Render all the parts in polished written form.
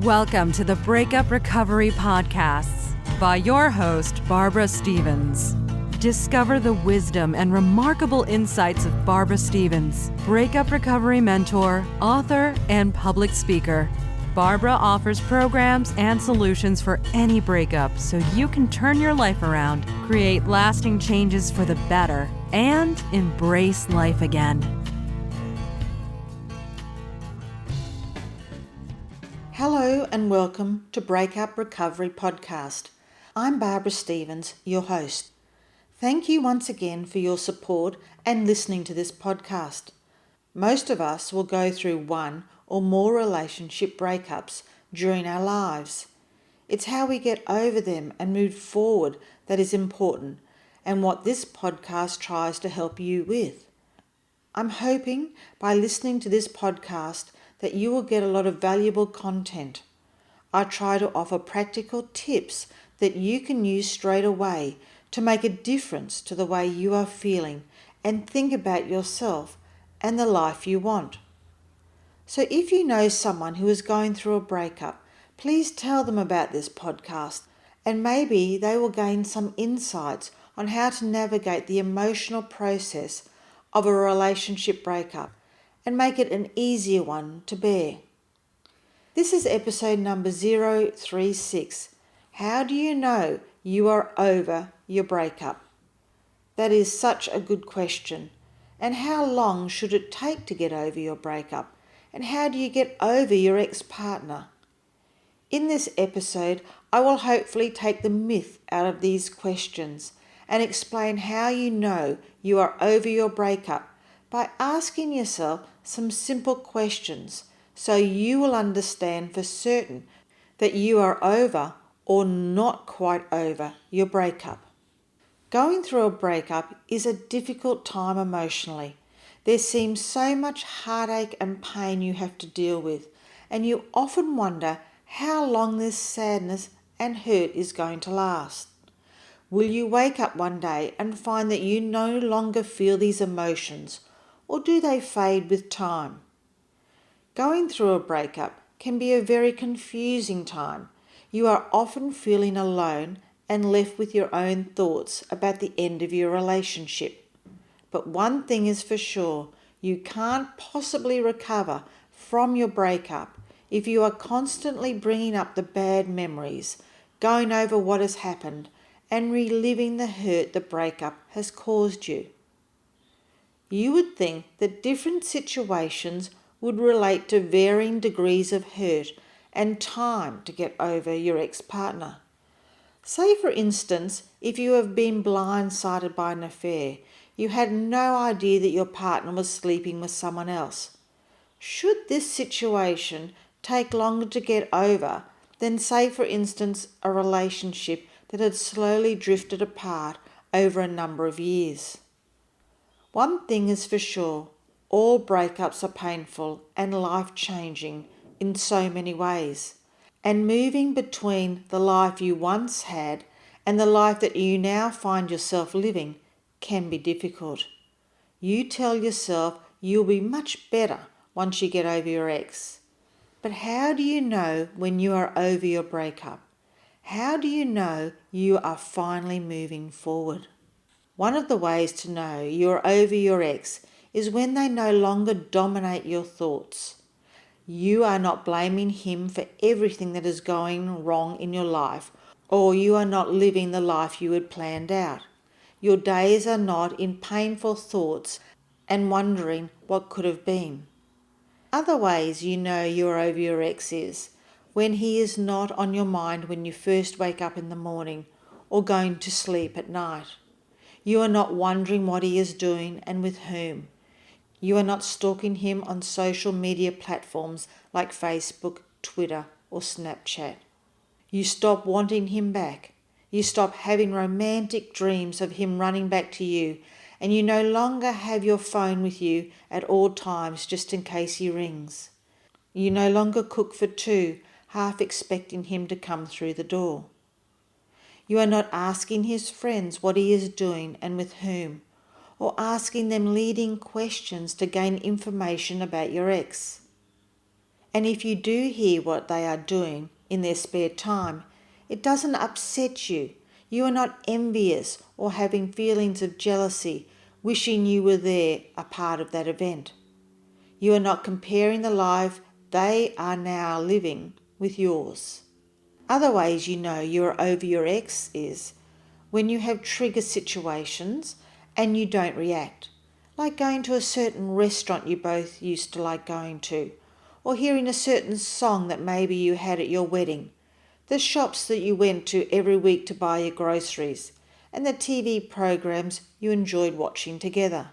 Welcome to the Breakup Recovery Podcasts by your host, Barbara Stevens. Discover the wisdom and remarkable insights of Barbara Stevens, breakup recovery mentor, author, and public speaker. Barbara offers programs and solutions for any breakup so you can turn your life around, create lasting changes for the better, and embrace life again. Hello and welcome to Breakup Recovery Podcast. I'm Barbara Stevens, your host. Thank you once again for your support and listening to this podcast. Most of us will go through one or more relationship breakups during our lives. It's how we get over them and move forward that is important, and what this podcast tries to help you with. I'm hoping by listening to this podcast that you will get a lot of valuable content. I try to offer practical tips that you can use straight away to make a difference to the way you are feeling and think about yourself and the life you want. So if you know someone who is going through a breakup, please tell them about this podcast, and maybe they will gain some insights on how to navigate the emotional process of a relationship breakup and make it an easier one to bear. This is episode number 036. How do you know you are over your breakup? That is such a good question. And how long should it take to get over your breakup? And how do you get over your ex-partner? In this episode, I will hopefully take the myth out of these questions and explain how you know you are over your breakup by asking yourself some simple questions so you will understand for certain that you are over or not quite over your breakup. Going through a breakup is a difficult time emotionally. There seems so much heartache and pain you have to deal with, and you often wonder how long this sadness and hurt is going to last. Will you wake up one day and find that you no longer feel these emotions, or do they fade with time? Going through a breakup can be a very confusing time. You are often feeling alone and left with your own thoughts about the end of your relationship. But one thing is for sure, you can't possibly recover from your breakup if you are constantly bringing up the bad memories, going over what has happened, and reliving the hurt the breakup has caused you. You would think that different situations would relate to varying degrees of hurt and time to get over your ex-partner. Say, for instance, if you have been blindsided by an affair, you had no idea that your partner was sleeping with someone else. Should this situation take longer to get over than, say, for instance, a relationship that had slowly drifted apart over a number of years? One thing is for sure, all breakups are painful and life-changing in so many ways. And moving between the life you once had and the life that you now find yourself living can be difficult. You tell yourself you'll be much better once you get over your ex. But how do you know when you are over your breakup? How do you know you are finally moving forward? One of the ways to know you're over your ex is when they no longer dominate your thoughts. You are not blaming him for everything that is going wrong in your life, or you are not living the life you had planned out. Your days are not in painful thoughts and wondering what could have been. Other ways you know you're over your ex is when he is not on your mind when you first wake up in the morning or going to sleep at night. You are not wondering what he is doing and with whom. You are not stalking him on social media platforms like Facebook, Twitter, or Snapchat. You stop wanting him back. You stop having romantic dreams of him running back to you, and you no longer have your phone with you at all times just in case he rings. You no longer cook for two, half expecting him to come through the door. You are not asking his friends what he is doing and with whom, or asking them leading questions to gain information about your ex. And if you do hear what they are doing in their spare time, it doesn't upset you. You are not envious or having feelings of jealousy, wishing you were there, a part of that event. You are not comparing the life they are now living with yours. Other ways you know you're over your ex is when you have trigger situations and you don't react, like going to a certain restaurant you both used to like going to, or hearing a certain song that maybe you had at your wedding, the shops that you went to every week to buy your groceries, and the TV programs you enjoyed watching together.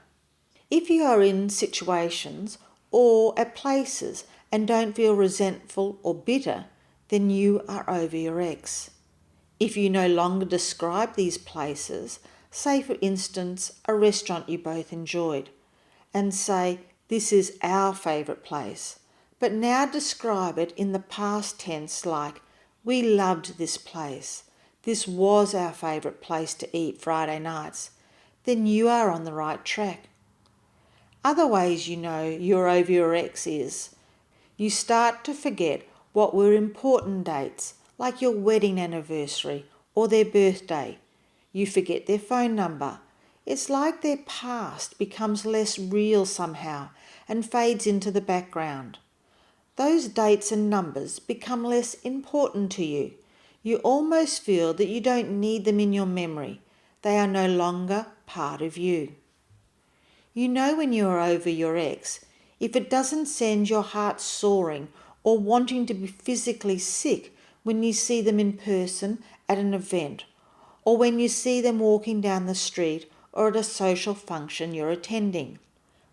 If you are in situations or at places and don't feel resentful or bitter, then you are over your ex. If you no longer describe these places, say for instance a restaurant you both enjoyed, and say this is our favourite place, but now describe it in the past tense like we loved this place, this was our favourite place to eat Friday nights, then you are on the right track. Other ways you know you're over your ex is you start to forget what were important dates, like your wedding anniversary or their birthday. You forget their phone number. It's like their past becomes less real somehow and fades into the background. Those dates and numbers become less important to you. You almost feel that you don't need them in your memory. They are no longer part of you. You know when you are over your ex if it doesn't send your heart soaring or wanting to be physically sick when you see them in person at an event, or when you see them walking down the street or at a social function you're attending.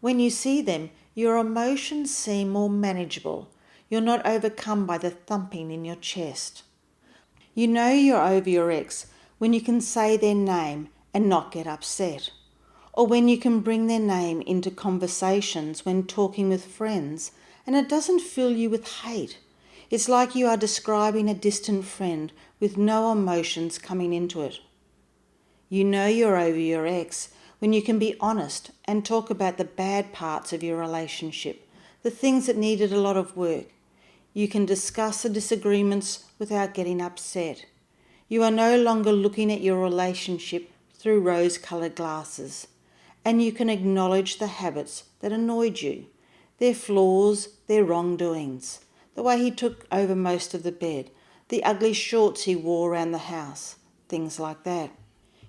When you see them, your emotions seem more manageable. You're not overcome by the thumping in your chest. You know you're over your ex when you can say their name and not get upset, or when you can bring their name into conversations when talking with friends and it doesn't fill you with hate. It's like you are describing a distant friend with no emotions coming into it. You know you're over your ex when you can be honest and talk about the bad parts of your relationship, the things that needed a lot of work. You can discuss the disagreements without getting upset. You are no longer looking at your relationship through rose-coloured glasses, and you can acknowledge the habits that annoyed you, their flaws, their wrongdoings, the way he took over most of the bed, the ugly shorts he wore around the house, things like that.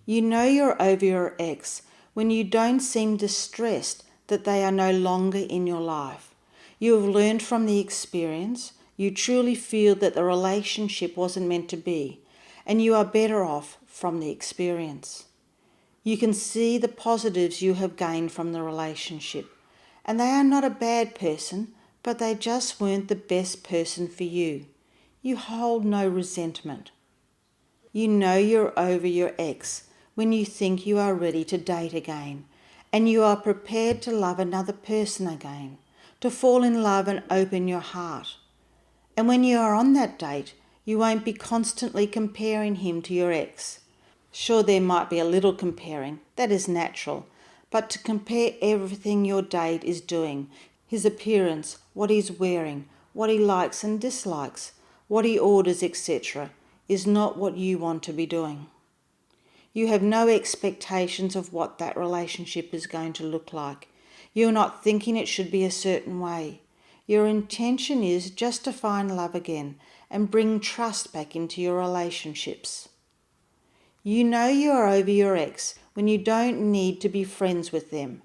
You know you're over your ex when you don't seem distressed that they are no longer in your life. You have learned from the experience, you truly feel that the relationship wasn't meant to be, and you are better off from the experience. You can see the positives you have gained from the relationship, and they are not a bad person, but they just weren't the best person for you. You hold no resentment. You know you're over your ex when you think you are ready to date again, and you are prepared to love another person again, to fall in love and open your heart. And when you are on that date, you won't be constantly comparing him to your ex. Sure, there might be a little comparing, that is natural, but to compare everything your date is doing, his appearance, what he's wearing, what he likes and dislikes, what he orders, etc., is not what you want to be doing. You have no expectations of what that relationship is going to look like. You're not thinking it should be a certain way. Your intention is just to find love again and bring trust back into your relationships. You know you are over your ex when you don't need to be friends with them.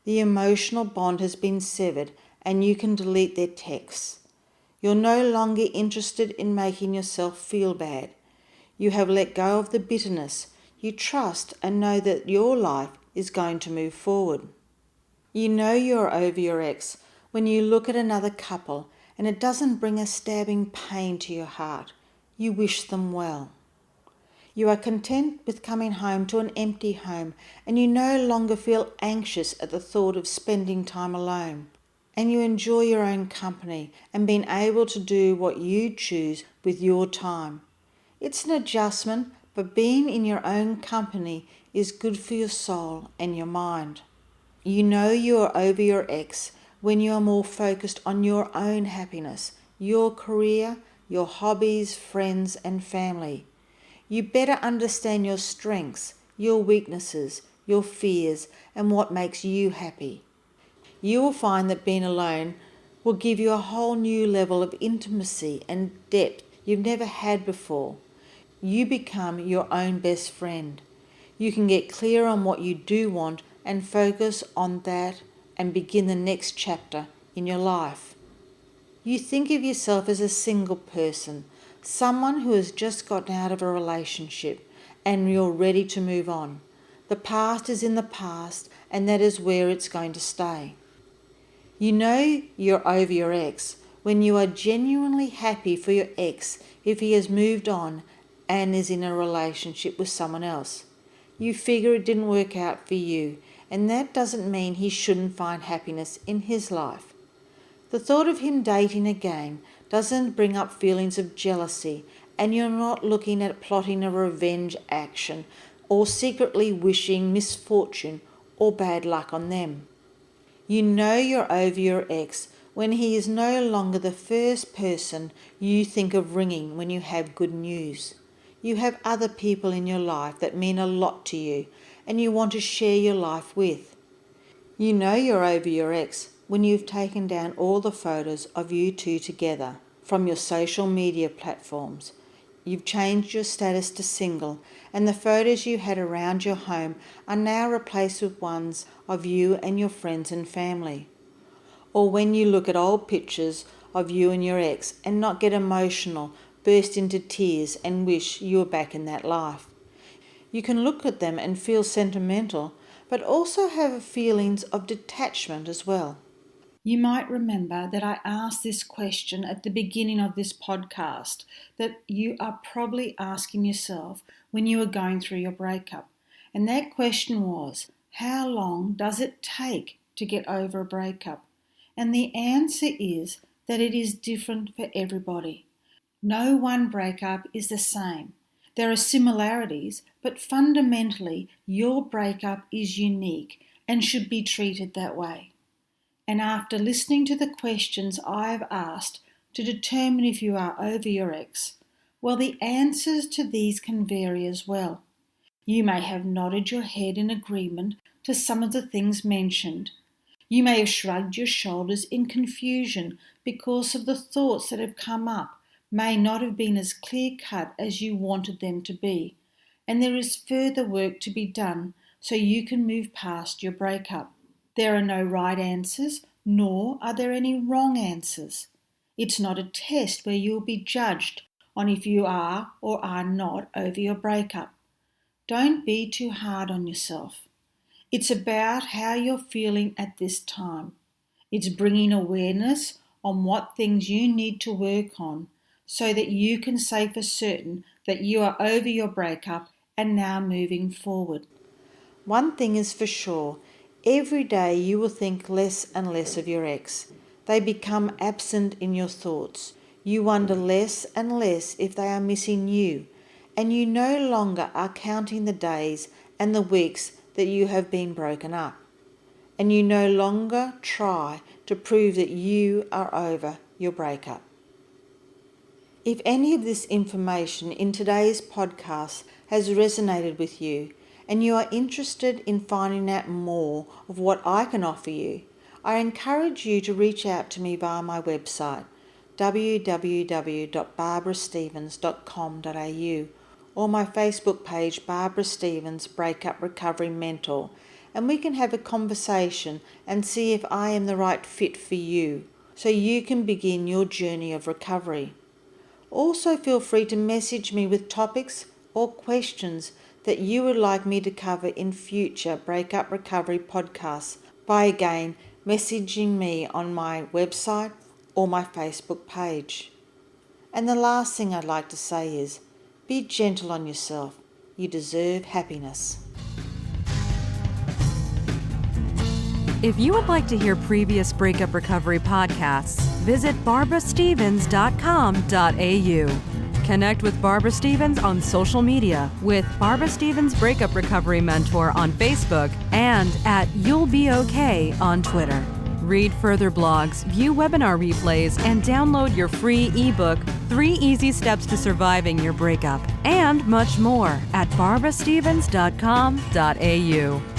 The emotional bond has been severed and you can delete their texts. You're no longer interested in making yourself feel bad. You have let go of the bitterness. You trust and know that your life is going to move forward. You know you're over your ex when you look at another couple and it doesn't bring a stabbing pain to your heart. You wish them well. You are content with coming home to an empty home and you no longer feel anxious at the thought of spending time alone. And you enjoy your own company and being able to do what you choose with your time. It's an adjustment, but being in your own company is good for your soul and your mind. You know you are over your ex when you are more focused on your own happiness, your career, your hobbies, friends, and family. You better understand your strengths, your weaknesses, your fears, and what makes you happy. You will find that being alone will give you a whole new level of intimacy and depth you've never had before. You become your own best friend. You can get clear on what you do want and focus on that and begin the next chapter in your life. You think of yourself as a single person, someone who has just gotten out of a relationship and you're ready to move on. The past is in the past and that is where it's going to stay. You know you're over your ex when you are genuinely happy for your ex if he has moved on and is in a relationship with someone else. You figure it didn't work out for you, and that doesn't mean he shouldn't find happiness in his life. The thought of him dating again doesn't bring up feelings of jealousy, and you're not looking at plotting a revenge action or secretly wishing misfortune or bad luck on them. You know you're over your ex when he is no longer the first person you think of ringing when you have good news. You have other people in your life that mean a lot to you and you want to share your life with. You know you're over your ex when you've taken down all the photos of you two together from your social media platforms. You've changed your status to single, and the photos you had around your home are now replaced with ones of you and your friends and family. Or when you look at old pictures of you and your ex and not get emotional, burst into tears and wish you were back in that life. You can look at them and feel sentimental, but also have feelings of detachment as well. You might remember that I asked this question at the beginning of this podcast that you are probably asking yourself when you are going through your breakup. And that question was, how long does it take to get over a breakup? And the answer is that it is different for everybody. No one breakup is the same. There are similarities, but fundamentally your breakup is unique and should be treated that way. And after listening to the questions I've asked to determine if you are over your ex, well, the answers to these can vary as well. You may have nodded your head in agreement to some of the things mentioned. You may have shrugged your shoulders in confusion because of the thoughts that have come up may not have been as clear-cut as you wanted them to be. And there is further work to be done so you can move past your breakup. There are no right answers, nor are there any wrong answers. It's not a test where you will be judged on if you are or are not over your breakup. Don't be too hard on yourself. It's about how you're feeling at this time. It's bringing awareness on what things you need to work on so that you can say for certain that you are over your breakup and now moving forward. One thing is for sure, every day you will think less and less of your ex. They become absent in your thoughts. You wonder less and less if they are missing you, and you no longer are counting the days and the weeks that you have been broken up. And you no longer try to prove that you are over your breakup. If any of this information in today's podcast has resonated with you, and you are interested in finding out more of what I can offer you, I encourage you to reach out to me via my website, www.barbarastevens.com.au, or my Facebook page, Barbara Stevens Breakup Recovery Mentor, and we can have a conversation and see if I am the right fit for you, so you can begin your journey of recovery. Also feel free to message me with topics or questions that you would like me to cover in future Breakup Recovery podcasts by again messaging me on my website or my Facebook page. And the last thing I'd like to say is, be gentle on yourself. You deserve happiness. If you would like to hear previous Breakup Recovery podcasts, visit barbarastevens.com.au. Connect with Barbara Stevens on social media with Barbara Stevens Breakup Recovery Mentor on Facebook and at You'll Be Okay on Twitter. Read further blogs, view webinar replays, and download your free ebook, 3 Easy Steps to Surviving Your Breakup, and much more at barbarastevens.com.au.